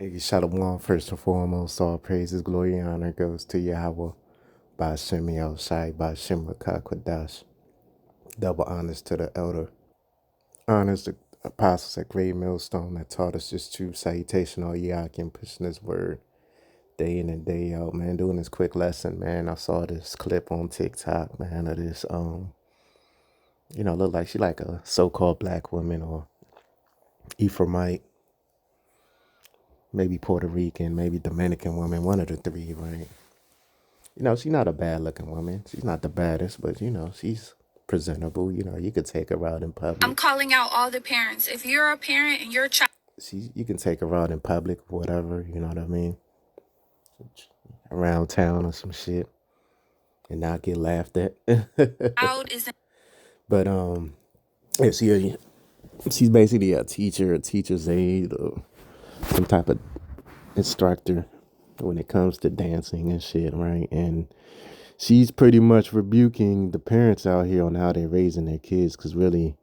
Hey, Shalom, first and foremost, all praises, glory, and honor goes to Yahweh, Ba'ashem Yahushai, Ba'ashem Rakakwadash. Double honors to the elder. Honors the apostles at Great Millstone that taught us this true salutation, all Yakin, pushing this word day in and day out, man. Doing this quick lesson, man. I saw this clip on TikTok, man, of this, look like she like a so-called black woman or Ephraimite, maybe Puerto Rican, maybe Dominican woman, one of the three, right? She's not a bad looking woman. She's not the baddest, but she's presentable. You could take her out in public. I'm calling out all the parents. If you're a parent and your child, You can take her out in public, whatever. You know what I mean? Around town or some shit, and not get laughed at. is But yeah, she's basically a teacher, a teacher's aide, or some type of instructor when it comes to dancing and shit, right? And she's pretty much rebuking the parents out here on how they're raising their kids, because really,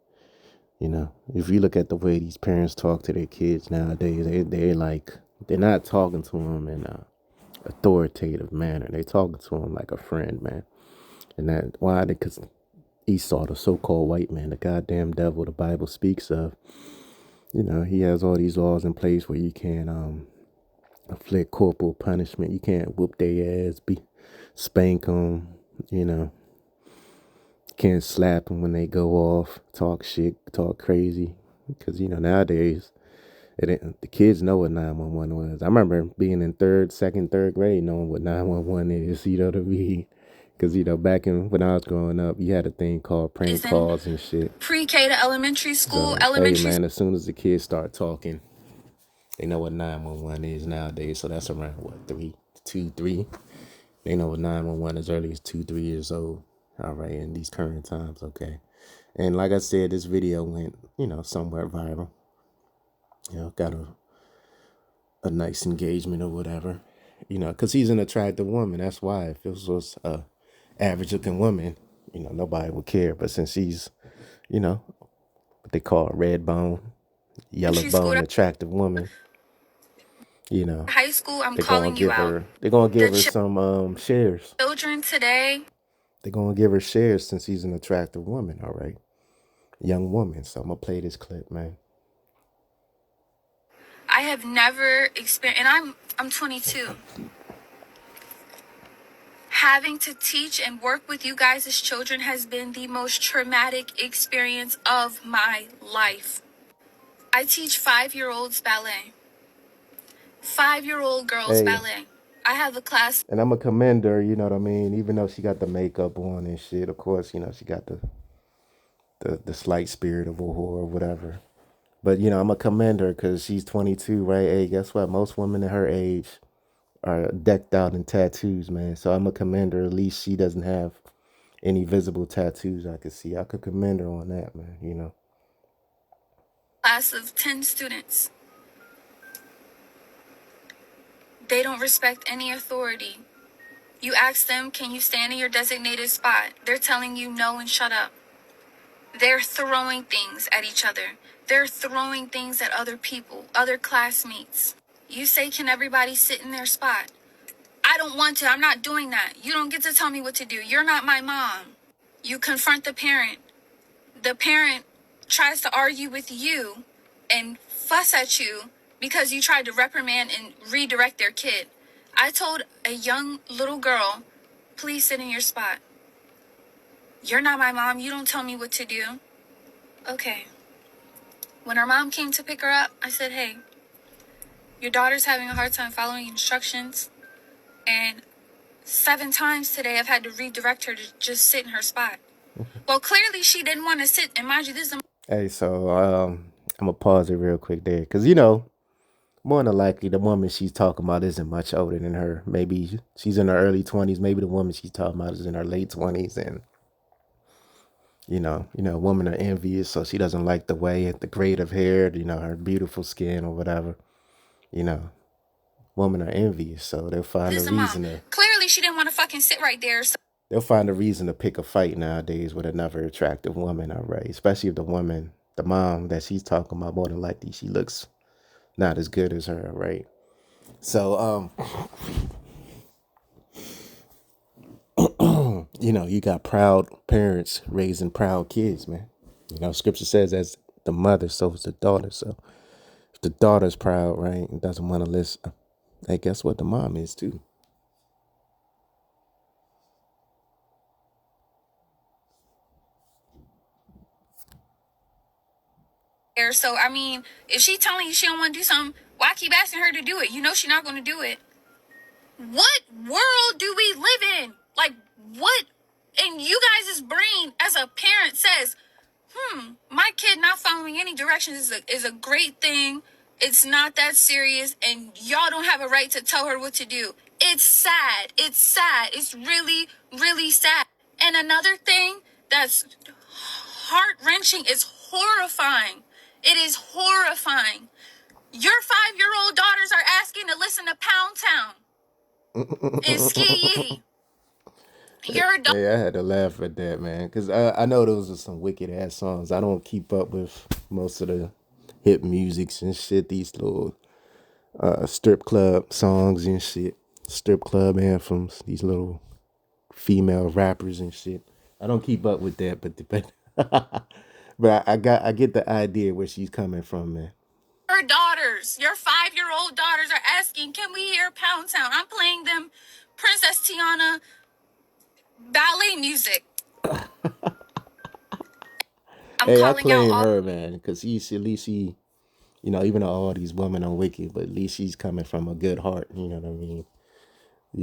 if you look at the way these parents talk to their kids nowadays, they're not talking to them in a authoritative manner. They're talking to them like a friend, man. And that why? Because Esau, the so-called white man, the goddamn devil the Bible speaks of, he has all these laws in place where you can't inflict corporal punishment. You can't whoop their ass, spank them, can't slap them when they go off, talk shit, talk crazy. Because, nowadays, the kids know what 911 was. I remember being in second, third grade, knowing what 911 is, what I mean? Because, back when I was growing up, you had a thing called prank calls and shit. Pre-K to elementary school, So, hey, man, as soon as the kids start talking, they know what 911 is nowadays. So that's around, what, 3? They know what 911 as early as 2, 3 years old. All right, in these current times, okay. And like I said, this video went, somewhat viral. Got a nice engagement or whatever. Because she's an attractive woman. That's why. If it was a average looking woman, nobody would care. But since she's, what they call a red bone, yellow bone, attractive woman, high school, I'm calling you out. They're gonna give her some shares. Children today, they're gonna give her shares since she's an attractive woman. All right, young woman. So I'm gonna play this clip, man. I have never experienced, and I'm 22. Having to teach and work with you guys as children has been the most traumatic experience of my life. I teach 5-year-olds ballet. 5-year-old girls ballet. I have a class. And I'm a commender, you know what I mean? Even though she got the makeup on and shit, of course, she got the slight spirit of a whore or whatever. But, I'm a commender because she's 22, right? Hey, guess what? Most women at her age are decked out in tattoos, man. So I'm a commender. At least she doesn't have any visible tattoos I could see. I could commend her on that, man, Class of 10 students. They don't respect any authority. You ask them, can you stand in your designated spot? They're telling you no and shut up. They're throwing things at each other. They're throwing things at other people, other classmates. You say, can everybody sit in their spot? I don't want to. I'm not doing that. You don't get to tell me what to do. You're not my mom. You confront the parent. The parent tries to argue with you and fuss at you because you tried to reprimand and redirect their kid. I told a young little girl, please sit in your spot. You're not my mom. You don't tell me what to do. Okay. When her mom came to pick her up, I said, hey, your daughter's having a hard time following instructions. And 7 times today, I've had to redirect her to just sit in her spot. Well, clearly she didn't want to sit. And mind you, this is Hey, so I'm going to pause it real quick there. Because, more than likely, the woman she's talking about isn't much older than her. Maybe she's in her early 20s. Maybe the woman she's talking about is in her late 20s. And, women are envious, so she doesn't like the way, the grade of hair, her beautiful skin or whatever. Women are envious, so they'll find a reason to... Clearly, she didn't want to fucking sit right there. So they'll find a reason to pick a fight nowadays with another attractive woman, all right? Especially if the mom that she's talking about, more than likely, she looks not as good as her, right? So you got proud parents raising proud kids, man. Scripture says as the mother, so is the daughter. So if the daughter's proud, right, and doesn't want to listen, hey, guess what? The mom is too. So I mean, if she telling you she don't want to do something, why keep asking her to do it? You know she's not going to do it. What world do we live in? Like, what in you guys' brain as a parent says, my kid not following any directions is a great thing. It's not that serious, and y'all don't have a right to tell her what to do. It's sad. It's sad. It's really, really sad. And another thing that's heart-wrenching is horrifying. It is horrifying. Your 5-year-old daughters are asking to listen to Pound Town and Ski Yee. Your Hey, I had to laugh at that, man, because I know those are some wicked ass songs. I don't keep up with most of the hip musics and shit. These little strip club songs and shit, strip club anthems. These little female rappers and shit. I don't keep up with that, but I get the idea where she's coming from, man. daughters, your 5-year-old daughters are asking, can we hear Pound Town? I'm playing them Princess Tiana ballet music. I'm Hey, I calling out claim all. her, man, because at least even though all these women are wicked, but at least she's coming from a good heart. You know what I mean?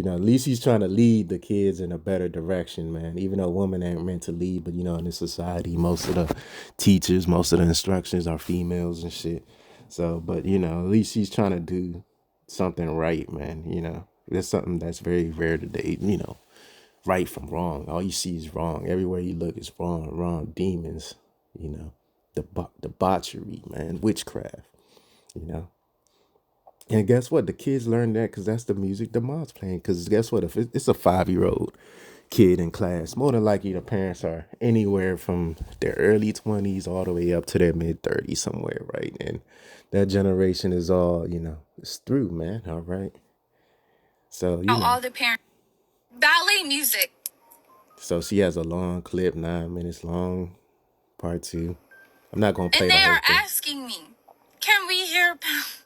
At least he's trying to lead the kids in a better direction, man. Even though women ain't meant to lead, but in this society, most of the teachers, most of the instructors are females and shit. So, but at least he's trying to do something right, man. There's something that's very rare today. Right from wrong. All you see is wrong. Everywhere you look is wrong, wrong. Demons. Debauchery, man. Witchcraft. You know. And guess what? The kids learn that because that's the music the mom's playing. Because guess what? If it's a 5-year-old kid in class, more than likely the parents are anywhere from their early 20s all the way up to their mid 30s somewhere, right? And that generation is all, it's through, man. All right. So, All the parents. Ballet music. So she has a long clip, 9 minutes long, part two. I'm not going to play And the they whole are thing. asking me, can we hear Pound?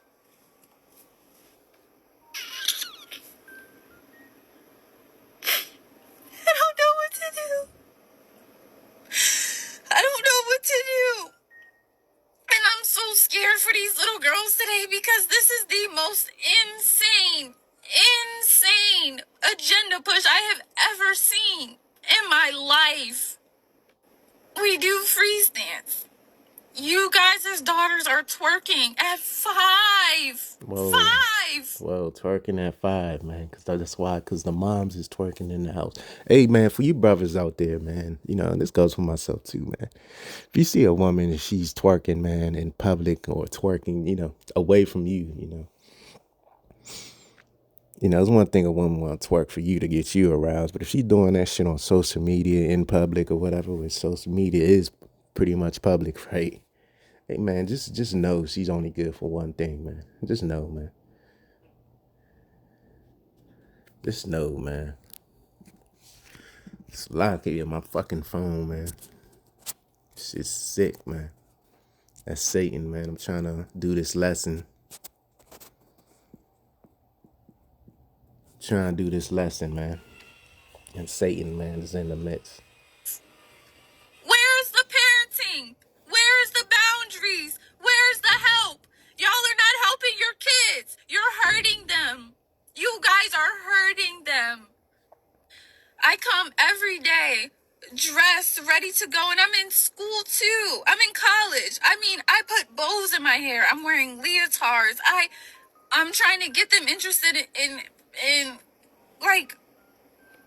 I don't know what to do. I don't know what to do. And I'm so scared for these little girls today because this is the most insane agenda push I have ever seen in my life. We do freeze dance. You guys' daughters are twerking at 5. Whoa. 5. Whoa, twerking at 5, man. Because the moms is twerking in the house. Hey, man, for you brothers out there, man, and this goes for myself too, man. If you see a woman and she's twerking, man, in public or twerking, away from you, it's one thing a woman want to twerk for you to get you aroused, but if she's doing that shit on social media in public or whatever, which social media is pretty much public, right? Hey, man, just know she's only good for one thing, man. Just know, man. Just know, man. It's locked in my fucking phone, man. Shit's sick, man. That's Satan, man. I'm trying to do this lesson. Man. And Satan, man, is in the midst. Where is the parenting? Where is the boundaries? Where's the help? Y'all are not helping your kids. You're hurting them. You guys are hurting them. I come every day dressed, ready to go, and I'm in school too. I'm in college. I mean, I put bows in my hair. I'm wearing leotards. I'm trying to get them interested in like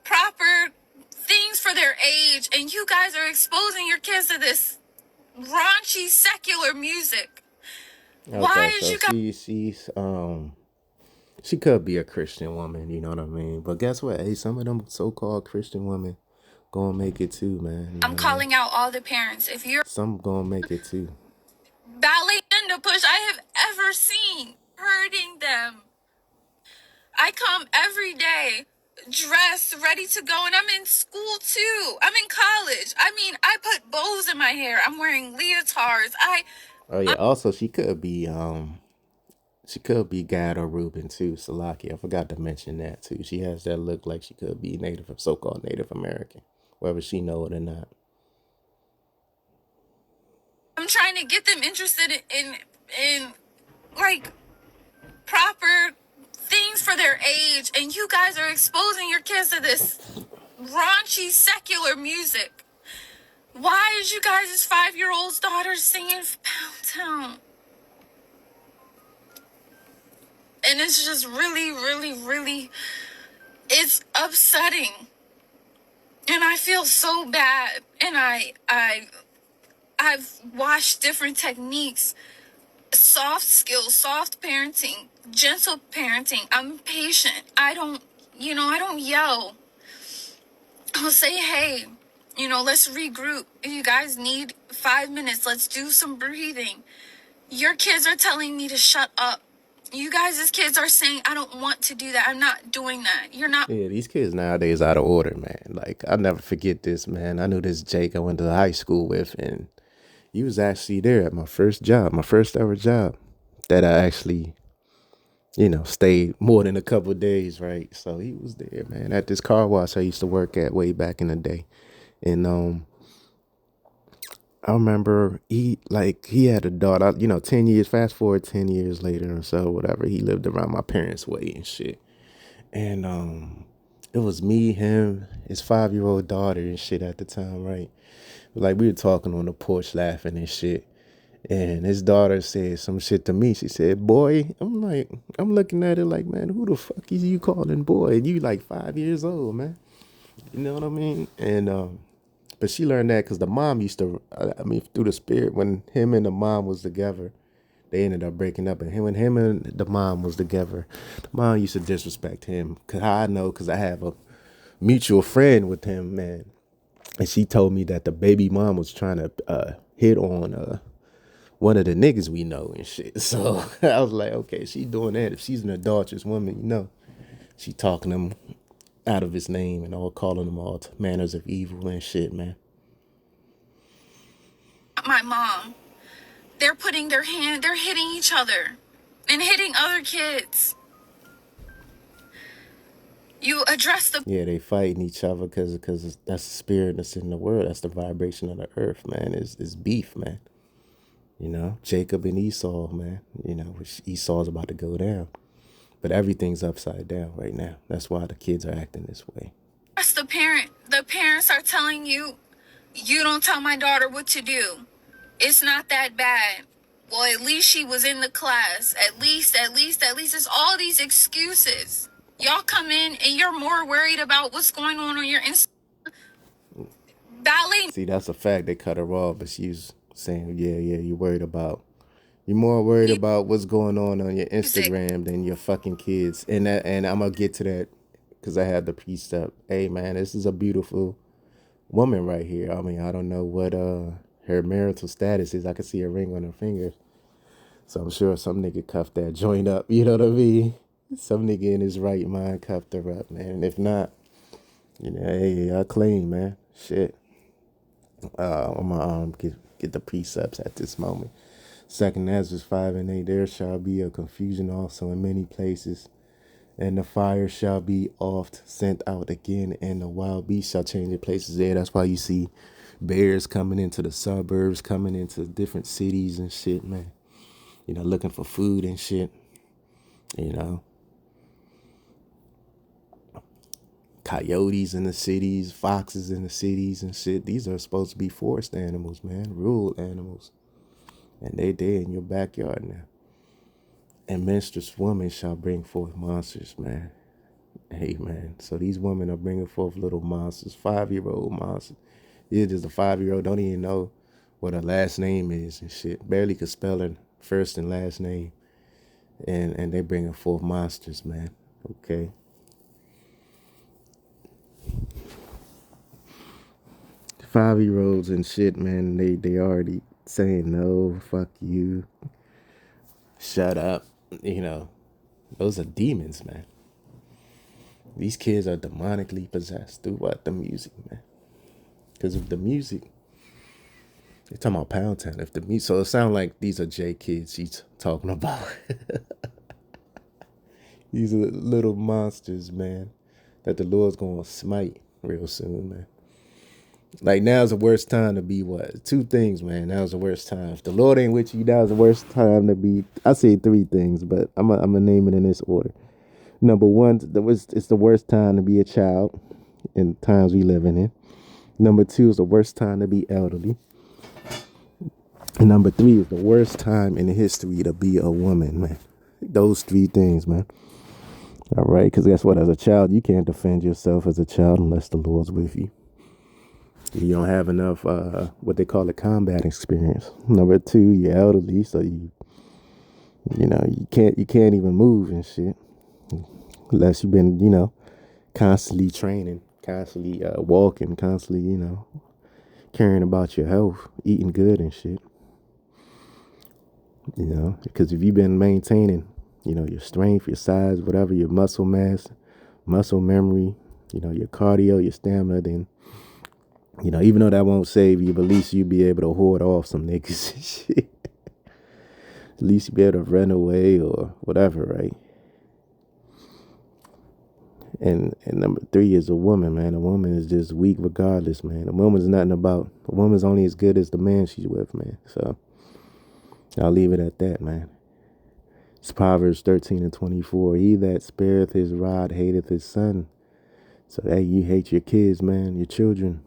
proper things for their age, and you guys are exposing your kids to this raunchy secular music. Okay, Why so is you guys? she could be a Christian woman, you know what I mean? But guess what? Hey, some of them so-called Christian women gonna make it too, man. I'm calling out all the parents. If you're some gonna make it too. ballet agenda push I have ever seen, hurting them. I come every day dressed, ready to go, and I'm in school too. I'm in college. I mean, I put bows in my hair. I'm wearing leotards. Oh yeah. Also, she could be Gad or Reuben too. Salaki. I forgot to mention that too. She has that look like she could be Native, so-called Native American, whether she know it or not. I'm trying to get them interested in like proper things for their age, and you guys are exposing your kids to this raunchy secular music. Why is you guys' 5-year-old's daughter singing Pound Town? And it's just really, really, really, it's upsetting. And I feel so bad. And I've watched different techniques, soft skills, soft parenting, gentle parenting. I'm patient. I don't yell. I'll say, hey, let's regroup. If you guys need 5 minutes, let's do some breathing. Your kids are telling me to shut up. You guys as kids are saying, I don't want to do that. I'm not doing that. You're not. Yeah, these kids nowadays out of order, man. Like I'll never forget this, man. I knew this Jake I went to high school with, and he was actually there at my first job, my first ever job that I actually, stayed more than a couple of days, right? So he was there, man, at this car wash I used to work at way back in the day. And I remember he had a daughter, 10 years, fast forward 10 years later or so, whatever, he lived around my parents' way and shit. And it was me, him, his 5-year-old daughter and shit at the time, right? Like we were talking on the porch laughing and shit. And his daughter said some shit to me. She said, boy. I'm looking at it like, man, who the fuck is you calling boy? And you like 5 years old, man. You know what I mean? And but she learned that because the mom used to, through the spirit, when him and the mom was together, they ended up breaking up. And when him and the mom was together, the mom used to disrespect him. Cause I know, cause I have a mutual friend with him, man. And she told me that the baby mom was trying to hit on one of the niggas we know and shit. So I was like, okay, she doing that. If she's an adulterous woman, she talking him out of his name and all calling him all manners of evil and shit, man. My mom. They're they're hitting each other and hitting other kids. You address the. Yeah, they fighting each other because that's the spirit that's in the world. That's the vibration of the earth, man. Is beef, man. Jacob and Esau, man. Which Esau's about to go down. But everything's upside down right now. That's why the kids are acting this way. That's the parent. The parents are telling you, you don't tell my daughter what to do. It's not that bad. Well, at least she was in the class. At least. It's all these excuses. Y'all come in and you're more worried about what's going on your ballet. See, that's a fact. They cut her off, but she's saying, yeah, you're more worried about what's going on your Instagram than your fucking kids. And I'm gonna get to that because I have the precept. Hey, man, this is a beautiful woman right here. I mean, I don't know what her marital status is. I can see a ring on her finger. So I'm sure some nigga cuffed that joint up. You know what I mean? Some nigga in his right mind cuffed her up, man. And if not, hey, I claim, man. Shit. I'm gonna get the precepts at this moment. Second Ezra 5:8. There shall be a confusion also in many places, and the fire shall be oft sent out again, and the wild beasts shall change their places there. That's why you see bears coming into the suburbs, coming into different cities and shit, man. Looking for food and shit. Coyotes in the cities, foxes in the cities and shit. These are supposed to be forest animals, man, rural animals. And they in your backyard now. And menstruous women shall bring forth monsters, man. Hey, man. So these women are bringing forth little monsters, 5-year-old monsters. It's just a 5-year-old don't even know what her last name is and shit. Barely could spell her first and last name. And they bringing forth monsters, man. Okay. 5-year-olds and shit, man. They already saying no, fuck you, shut up. Those are demons, man. These kids are demonically possessed through what? The music, man. Because of the music, they're talking about Pound Town. If the music, so it sounds like these are J kids she's talking about. These are little monsters, man, that the Lord's gonna smite real soon, man. Like now's the worst time to be what? Two things, man. Now's the worst time. If the Lord ain't with you, now's the worst time to be. I say three things, but I'm gonna name it in this order. Number one, it's the worst time to be a child in the times we living in. Number two is the worst time to be elderly. And number three is the worst time in history to be a woman, man. Those three things, man. All right, because guess what? As a child, you can't defend yourself as a child unless the Lord's with you. You don't have enough what they call a combat experience. Number two, you're elderly, so you can't even move and shit unless you've been constantly training, constantly walking, constantly caring about your health, eating good and shit. Because if you've been maintaining your strength, your size, whatever, your muscle mass, muscle memory, your cardio, your stamina, then even though that won't save you, but at least you'll be able to hoard off some niggas and shit. At least you'll be able to run away or whatever, right? And number three is a woman, man. A woman is just weak regardless, man. A woman's only as good as the man she's with, man. So I'll leave it at that, man. It's Proverbs 13:24. He that spareth his rod hateth his son. So hey, you hate your kids, man, your children.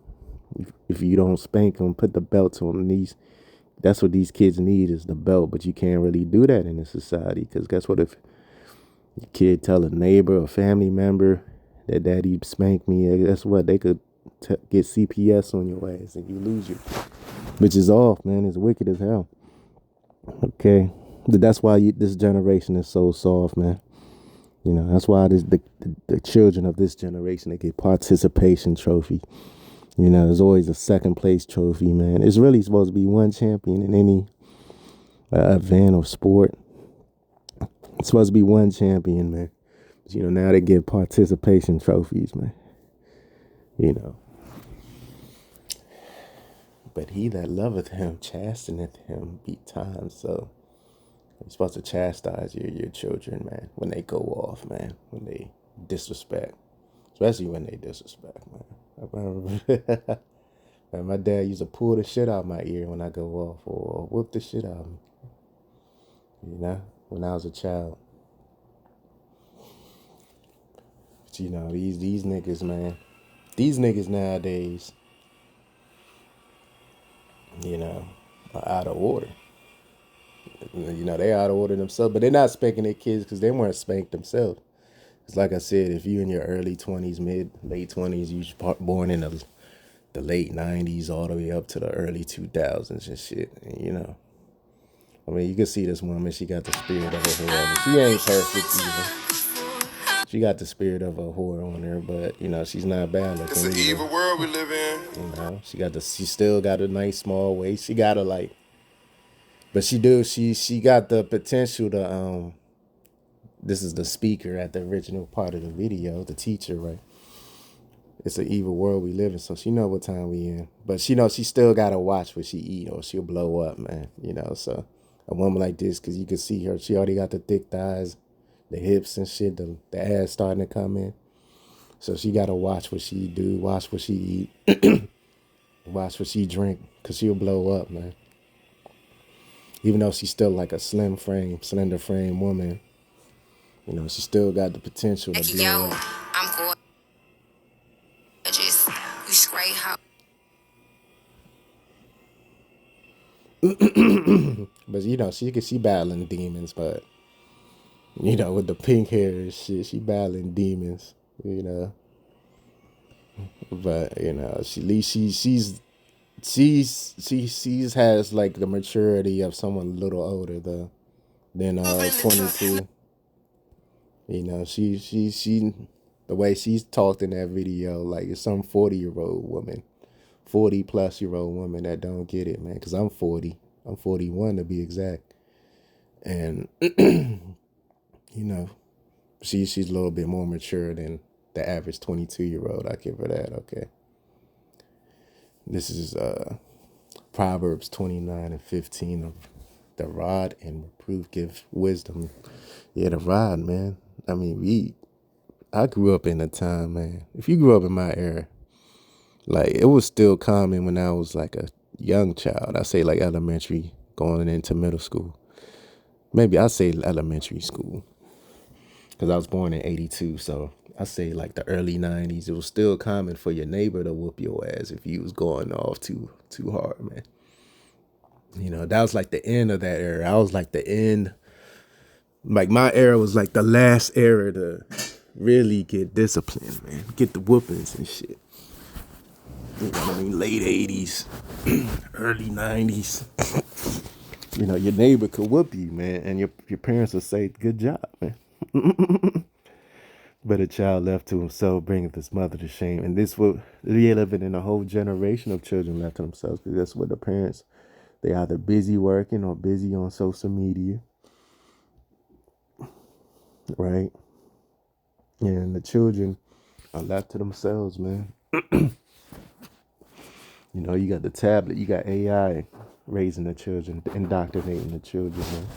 If you don't spank them, put the belts on these. That's what these kids need is the belt. But you can't really do that in this society because guess what? If your kid tell a neighbor or family member that daddy spanked me, guess what? They could get CPS on your ass and you lose you. Which is off, man. It's wicked as hell. Okay. That's why this generation is so soft, man. That's why the children of this generation, they get participation trophy. There's always a second place trophy, man. It's really supposed to be one champion in any event or sport. It's supposed to be one champion, man. But, now they get participation trophies, man. But he that loveth him chasteneth him betimes. So you're supposed to chastise your children, man, when they go off, man, when they disrespect. Especially when they disrespect, man. Man, my dad used to pull the shit out of my ear when I go off or whoop the shit out of me. When I was a child. But, these niggas, man. These niggas nowadays, are out of order. They out of order themselves, but they're not spanking their kids because they weren't spanked themselves. It's like I said, if you in your early 20s, late 20s, you born in the late 90s all the way up to the early 2000s and shit. And, you can see this woman, she got the spirit of a whore. She ain't perfect either. She got the spirit of a whore on her, but, she's not bad looking. It's an evil world we live in. She still got a nice small waist. She got but she got the potential to, this is the speaker at the original part of the video, the teacher, right? It's an evil world we live in, so she know what time we in. But she knows she still got to watch what she eat or she'll blow up, man. So a woman like this, because you can see her, she already got the thick thighs, the hips and shit, the ass starting to come in. So she got to watch what she do, watch what she eat, watch what she drink, because she'll blow up, man. Even though she's still like a slender frame woman, she still got the potential to blow up. I'm gorgeous. You straight how. But she battling demons, but with the pink hair and shit, she battling demons, But she at least she has like the maturity of someone a little older than 22. She the way she's talked in that video, like it's some 40-year-old woman, 40-plus-year-old woman that don't get it, man. Because I'm 40, I'm 41 to be exact, and she's a little bit more mature than The average 22-year-old. I give her that. Okay. This is Proverbs 29:15. The rod and reproof give wisdom. Yeah, the rod, man. I mean, I grew up in a time, man. If you grew up in my era, like it was still common when I was like a young child. I say like elementary, going into middle school. Maybe I say elementary school, because I was born in '82. So I say like the early '90s. It was still common for your neighbor to whoop your ass if you was going off too hard, man. You know, that was like the end of that era. I was like the end. Like my era was like the last era to really get disciplined, man. Get the whoopings and shit. You know what I mean? Late '80s, early '90s. You know, your neighbor could whoop you, man, and your parents would say, "Good job, man." But a child left to himself bringeth his mother to shame. And this will we living in a whole generation of children left to themselves, because that's what the parents, they either busy working or busy on social media, right? And the children are left to themselves, man. You know, you got the tablet, you got AI raising the children, indoctrinating the children, man.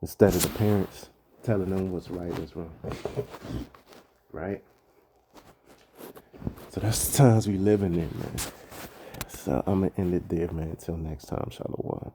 Instead of the parents telling them what's right, what's wrong. Right? So that's the times we living in, man. So I'm gonna end it there, man. Until next time, Shalom.